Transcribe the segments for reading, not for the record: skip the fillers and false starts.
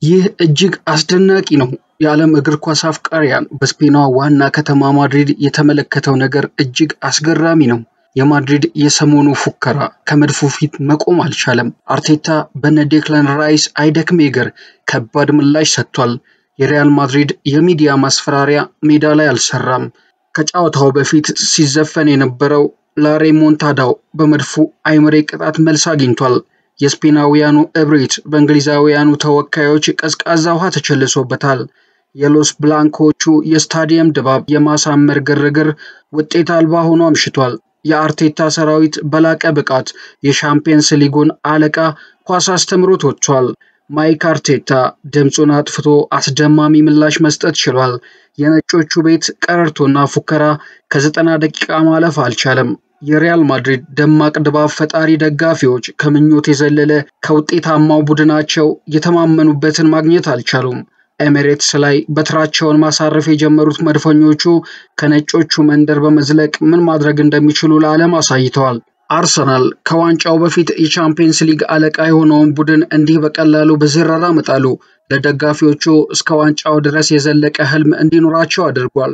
ይህ እጅግ አስደናቂ ነው። የዓለም እግር ኳስ አፍቃሪያን በስፔኗ ዋና ከተማ ማድሪድ የተመለከተው ነገር እጅግ አስገራሚ ነው። የማድሪድ የሰሞኑ ፉከራ ከመድፉ ፊት መቆም አልቻለም። አርቴታ በነ ዴክላን ራይስ አይደክም እግር ከባድ ምላሽ ሰጥቷል። የሪያል ማድሪድ የሚዲያ ማስፈራሪያ ሜዳ ላይ አልሰራም። ከጨዋታው በፊት ሲዘፈን የነበረው ላሬሞንታዳው በመድፉ አይመሬ ቅጣት መልስ አግኝቷል። የስፔናውያኑ እብሪት በእንግሊዛውያኑ ተወካዮች ቀዝቃዛ ውሃ ተቸልሶበታል። የሎስ ብላንኮቹ የስታዲየም ድባብ የማሳመር ግርግር ውጤት አልባ ሆኖ አምሽቷል። የአርቴታ ሰራዊት በላቀ ብቃት የሻምፒየንስ ሊጉን አለቃ ኳስ አስተምሮት ወጥቷል። ማይክ አርቴታ ድምጹን አጥፍቶ አስደማሚ ምላሽ መስጠት ችሏል። የነጮቹ ቤት ቀረርቶና ፉከራ ከ90 ደቂቃ ማለፍ አልቻለም። የሪያል ማድሪድ ደማቅ ድባብ ፈጣሪ ደጋፊዎች ከምኞት የዘለለ ከውጤታማው ቡድናቸው የተማመኑበትን ማግኘት አልቻሉም። ኤሚሬትስ ላይ በትራቸውን ማሳረፍ የጀመሩት መድፈኞቹ ከነጮቹ መንደር በመዝለቅ ምን ማድረግ እንደሚችሉ ለዓለም አሳይተዋል። አርሰናል ከዋንጫው በፊት የቻምፒየንስ ሊግ አለቃ የሆነውን ቡድን እንዲህ በቀላሉ በዝረራ መጣሉ ለደጋፊዎቹ እስከ ዋንጫው ድረስ የዘለቀ ህልም እንዲኖራቸው አድርጓል።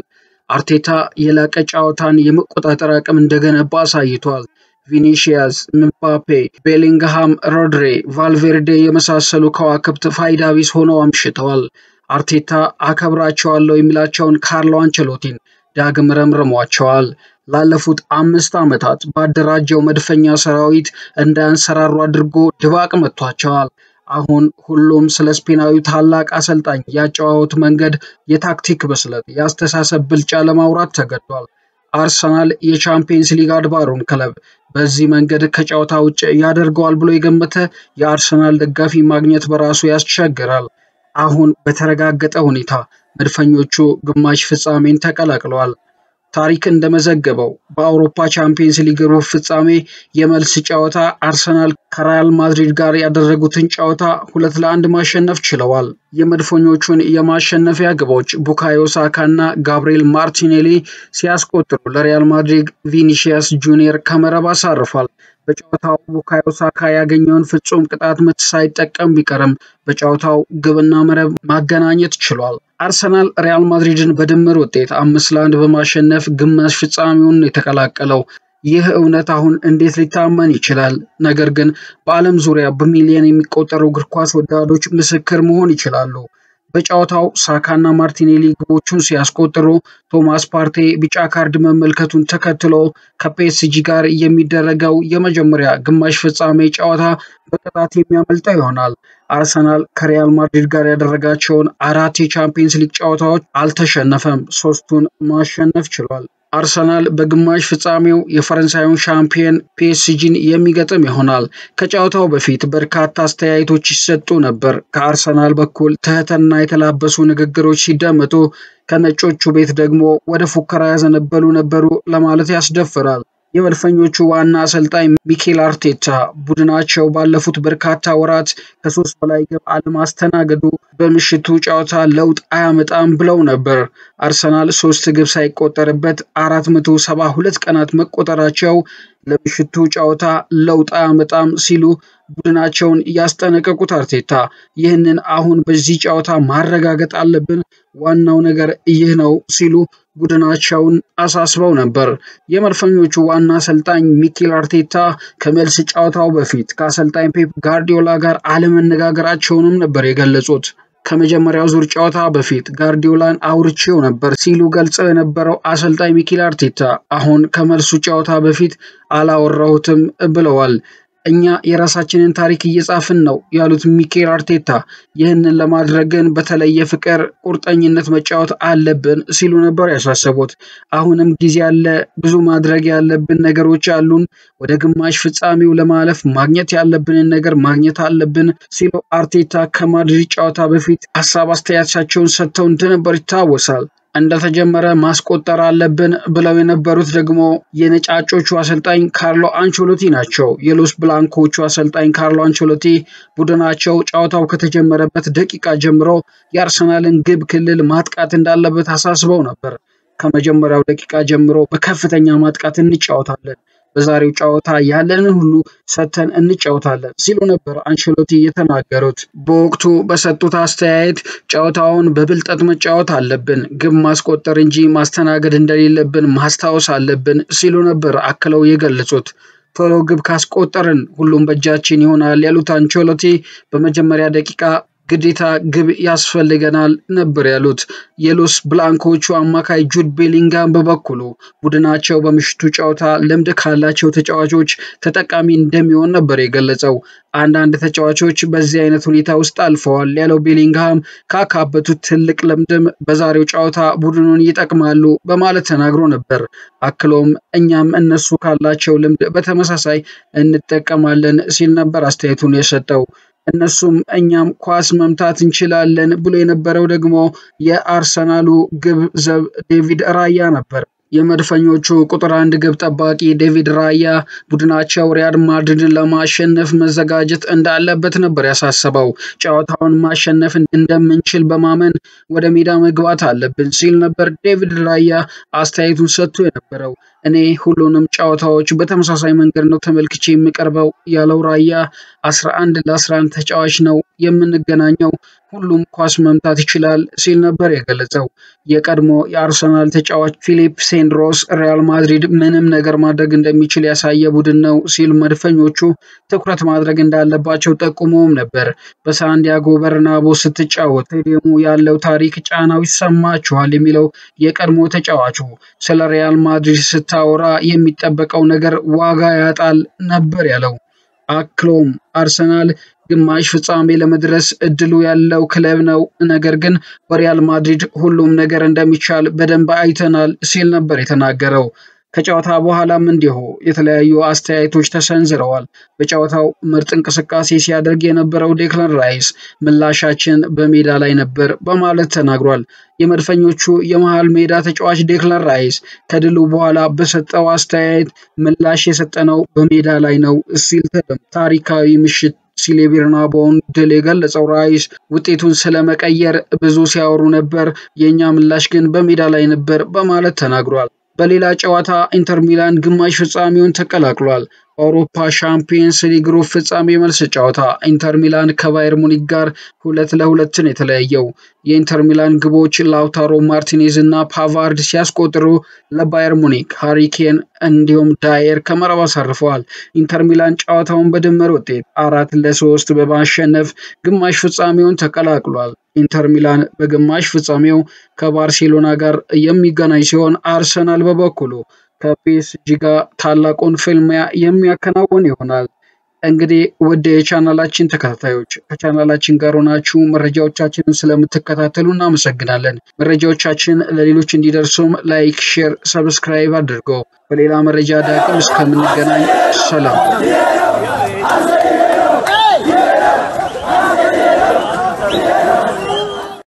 አርቴታ የላቀ ጨዋታን የመቆጣጠር አቅም እንደገነባ አሳይቷል። ቪኒሺየስ፣ ምባፔ፣ ቤሊንግሃም፣ ሮድሪ፣ ቫልቬርዴ የመሳሰሉ ከዋክብት ፋይዳ ቢስ ሆነው አምሽተዋል። አርቴታ አከብራቸዋለሁ የሚላቸውን ካርሎ አንቸሎቲን ዳግም ረምርሟቸዋል። ላለፉት 5 ዓመታት ባደራጀው መድፈኛ ሰራዊት እንዳንሰራሩ አድርጎ ድባቅ መጥቷቸዋል። አሁን ሁሉም ስለ ስፔናዊ ታላቅ አሰልጣኝ ያጨዋወት መንገድ፣ የታክቲክ ብስለት፣ ያስተሳሰብ ብልጫ ለማውራት ተገዷል። አርሰናል የቻምፒየንስ ሊግ አድባሩን ክለብ በዚህ መንገድ ከጨዋታ ውጭ ያደርገዋል ብሎ የገመተ የአርሰናል ደጋፊ ማግኘት በራሱ ያስቸግራል። አሁን በተረጋገጠ ሁኔታ መድፈኞቹ ግማሽ ፍጻሜን ተቀላቅለዋል። ታሪክ እንደመዘገበው በአውሮፓ ቻምፒየንስ ሊግ ሩብ ፍጻሜ የመልስ ጨዋታ አርሰናል ከሪያል ማድሪድ ጋር ያደረጉትን ጨዋታ 2-1 ማሸነፍ ችለዋል። የመድፈኞቹን የማሸነፊያ ግቦች ቡካዮ ሳካና ጋብሪኤል ማርቲኔሊ ሲያስቆጥሩ ለሪያል ማድሪድ ቪኒሺየስ ጁኒየር ከመረብ አሳርፏል። በጨዋታው ቡካዮ ሳካ ያገኘውን ፍጹም ቅጣት ምት ሳይጠቀም ቢቀርም በጨዋታው ግብና መረብ ማገናኘት ችሏል። አርሰናል ሪያል ማድሪድን በድምር ውጤት 5-1 በማሸነፍ ግማሽ ፍጻሜውን የተቀላቀለው። ይህ እውነት አሁን እንዴት ሊታመን ይችላል? ነገር ግን በዓለም ዙሪያ በሚሊዮን የሚቆጠሩ እግር ኳስ ወዳዶች ምስክር መሆን ይችላሉ። በጨዋታው ሳካና ማርቲኔሊ ግቦቹን ሲያስቆጥሩ ቶማስ ፓርቴ ቢጫ ካርድ መመልከቱን ተከትሎ ከፒኤስጂ ጋር የሚደረገው የመጀመሪያ ግማሽ ፍጻሜ ጨዋታ በቅጣት የሚያመልጠው ይሆናል። አርሰናል ከሪያል ማድሪድ ጋር ያደረጋቸውን 4 የቻምፒየንስ ሊግ ጨዋታዎች አልተሸነፈም፣ 3ቱን ማሸነፍ ችሏል። አርሰናል በግማሽ ፍጻሜው የፈረንሳዩን ሻምፒዮን ፒኤስጂን የሚገጥም ይሆናል። ከጨዋታው በፊት በርካታ አስተያየቶች ይሰጡ ነበር። ከአርሰናል በኩል ትህትና የተላበሱ ንግግሮች ሲደመጡ፣ ከነጮቹ ቤት ደግሞ ወደ ፉከራ ያዘነበሉ ነበሩ ለማለት ያስደፍራል። የመድፈኞቹ ዋና አሰልጣኝ ሚኬል አርቴታ ቡድናቸው ባለፉት በርካታ ወራት ከ3 በላይ ግብ አለማስተናገዱ በምሽቱ ጨዋታ ለውጥ አያመጣም ብለው ነበር። አርሰናል 3 ግብ ሳይቆጠርበት 472 ቀናት መቆጠራቸው ለምሽቱ ጨዋታ ለውጥ አያመጣም ሲሉ ቡድናቸውን ያስጠነቀቁት አርቴታ ይህንን አሁን በዚህ ጨዋታ ማረጋገጥ አለብን፣ ዋናው ነገር ይህ ነው ሲሉ ቡድናቸውን አሳስበው ነበር። የመድፈኞቹ ዋና አሰልጣኝ ሚኬል አርቴታ ከመልስ ጨዋታው በፊት ከአሰልጣኝ ፔፕ ጋርዲዮላ ጋር አለመነጋገራቸውንም ነበር የገለጹት። ከመጀመሪያው ዙር ጨዋታ በፊት ጋርዲዮላን አውርቼው ነበር ሲሉ ገልጸው የነበረው አሰልጣኝ ሚኬል አርቴታ አሁን ከመልሱ ጨዋታ በፊት አላወራሁትም ብለዋል። እኛ የራሳችንን ታሪክ እየጻፍን ነው ያሉት ሚኬል አርቴታ ይህንን ለማድረግ ግን በተለየ ፍቅር ቁርጠኝነት መጫወት አለብን ሲሉ ነበር ያሳሰቡት። አሁንም ጊዜ አለ፣ ብዙ ማድረግ ያለብን ነገሮች አሉን፣ ወደ ግማሽ ፍጻሜው ለማለፍ ማግኘት ያለብንን ነገር ማግኘት አለብን ሲሉ አርቴታ ከማድሪድ ጨዋታ በፊት ሐሳብ አስተያየታቸውን ሰጥተው እንደነበር ይታወሳል። እንደተጀመረ ማስቆጠር አለብን ብለው የነበሩት ደግሞ የነጫጮቹ አሰልጣኝ ካርሎ አንቸሎቲ ናቸው። የሎስ ብላንኮቹ አሰልጣኝ ካርሎ አንቸሎቲ ቡድናቸው ጨዋታው ከተጀመረበት ደቂቃ ጀምሮ የአርሰናልን ግብ ክልል ማጥቃት እንዳለበት አሳስበው ነበር። ከመጀመሪያው ደቂቃ ጀምሮ በከፍተኛ ማጥቃት እንጫወታለን፣ በዛሬው ጨዋታ ያለንን ሁሉ ሰተን እንጫወታለን ሲሉ ነበር አንቸሎቲ የተናገሩት። በወቅቱ በሰጡት አስተያየት ጨዋታውን በብልጠት መጫወት አለብን፣ ግብ ማስቆጠር እንጂ ማስተናገድ እንደሌለብን ማስታወስ አለብን ሲሉ ነበር አክለው የገለጹት። ቶሎ ግብ ካስቆጠርን ሁሉም በእጃችን ይሆናል ያሉት አንቸሎቲ በመጀመሪያ ደቂቃ ግዴታ ግብ ያስፈልገናል ነበር ያሉት። የሎስ ብላንኮቹ አማካይ ጁድ ቤሊንጋም በበኩሉ ቡድናቸው በምሽቱ ጨዋታ ልምድ ካላቸው ተጫዋቾች ተጠቃሚ እንደሚሆን ነበር የገለጸው። አንዳንድ ተጫዋቾች በዚህ አይነት ሁኔታ ውስጥ አልፈዋል ያለው ቤሊንጋም ካካበቱት ትልቅ ልምድም በዛሬው ጨዋታ ቡድኑን ይጠቅማሉ በማለት ተናግሮ ነበር። አክሎም እኛም እነሱ ካላቸው ልምድ በተመሳሳይ እንጠቀማለን ሲል ነበር አስተያየቱን የሰጠው። እነሱም እኛም ኳስ መምታት እንችላለን ብሎ የነበረው ደግሞ የአርሰናሉ ግብ ዘብ ዴቪድ ራያ ነበር። የመድፈኞቹ ቁጥር 1 ግብ ጠባቂ ዴቪድ ራያ ቡድናቸው ሪያል ማድሪድን ለማሸነፍ መዘጋጀት እንዳለበት ነበር ያሳሰበው። ጨዋታውን ማሸነፍ እንደምንችል በማመን ወደ ሜዳ መግባት አለብን ሲል ነበር ዴቪድ ራያ አስተያየቱን ሰጥቶ የነበረው። እኔ ሁሉንም ጨዋታዎች በተመሳሳይ መንገድ ነው ተመልክቼ የሚቀርበው ያለው ራያ 11 ለ11 ተጫዋች ነው የምንገናኘው፣ ሁሉም ኳስ መምታት ይችላል ሲል ነበር የገለጸው። የቀድሞ የአርሰናል ተጫዋች ፊሊፕ ሴንድሮስ ሪያል ማድሪድ ምንም ነገር ማድረግ እንደሚችል ያሳየ ቡድን ነው ሲል መድፈኞቹ ትኩረት ማድረግ እንዳለባቸው ጠቁመውም ነበር። በሳንዲያጎ በርናቦ ስትጫወት ስቴዲየሙ ያለው ታሪክ ጫናው ይሰማችኋል የሚለው የቀድሞ ተጫዋቹ ስለ ሪያል ማድሪድ ስታወራ የሚጠበቀው ነገር ዋጋ ያጣል ነበር ያለው። አክሎም አርሰናል ግማሽ ፍጻሜ ለመድረስ እድሉ ያለው ክለብ ነው፣ ነገር ግን በሪያል ማድሪድ ሁሉም ነገር እንደሚቻል በደንብ አይተናል ሲል ነበር የተናገረው። ከጨዋታ በኋላም እንዲሁ የተለያዩ አስተያየቶች ተሰንዝረዋል። በጨዋታው ምርጥ እንቅስቃሴ ሲያደርግ የነበረው ዴክላን ራይስ ምላሻችን በሜዳ ላይ ነበር በማለት ተናግሯል። የመድፈኞቹ የመሃል ሜዳ ተጫዋች ዴክላን ራይስ ከድሉ በኋላ በሰጠው አስተያየት ምላሽ የሰጠነው በሜዳ ላይ ነው ሲል ታሪካዊ ምሽት ሲል የበርናቦውን ድል የገለጸው ራይስ ውጤቱን ስለመቀየር ብዙ ሲያወሩ ነበር፣ የኛ ምላሽ ግን በሜዳ ላይ ነበር በማለት ተናግሯል። በሌላ ጨዋታ ኢንተር ሚላን ግማሽ ፍጻሜውን ተቀላቅሏል። አውሮፓ ሻምፒየንስ ሊግ ሩብ ፍጻሜ መልስ ጨዋታ ኢንተር ሚላን ከባየር ሙኒክ ጋር 2-2 የተለያየው። የኢንተር ሚላን ግቦች ላውታሮ ማርቲኔዝ እና ፓቫርድ ሲያስቆጥሩ ለባየር ሙኒክ ሃሪኬን እንዲሁም ዳየር ከመረብ አሳርፈዋል። ኢንተር ሚላን ጨዋታውን በድምር ውጤት 4-3 በማሸነፍ ግማሽ ፍጻሜውን ተቀላቅሏል። ኢንተር ሚላን በግማሽ ፍጻሜው ከባርሴሎና ጋር የሚገናኝ ሲሆን አርሰናል በበኩሉ ከፒኤስጂ ጋር ታላቁን ፍልሚያ የሚያከናውን ይሆናል። እንግዲህ ወደ የቻናላችን ተከታታዮች ከቻናላችን ጋር ሆናችሁ መረጃዎቻችንን ስለምትከታተሉ እናመሰግናለን። መረጃዎቻችን ለሌሎች እንዲደርሱም ላይክ፣ ሼር፣ ሰብስክራይብ አድርጉ። በሌላ መረጃ ዳግም እስከምንገናኝ ሰላም።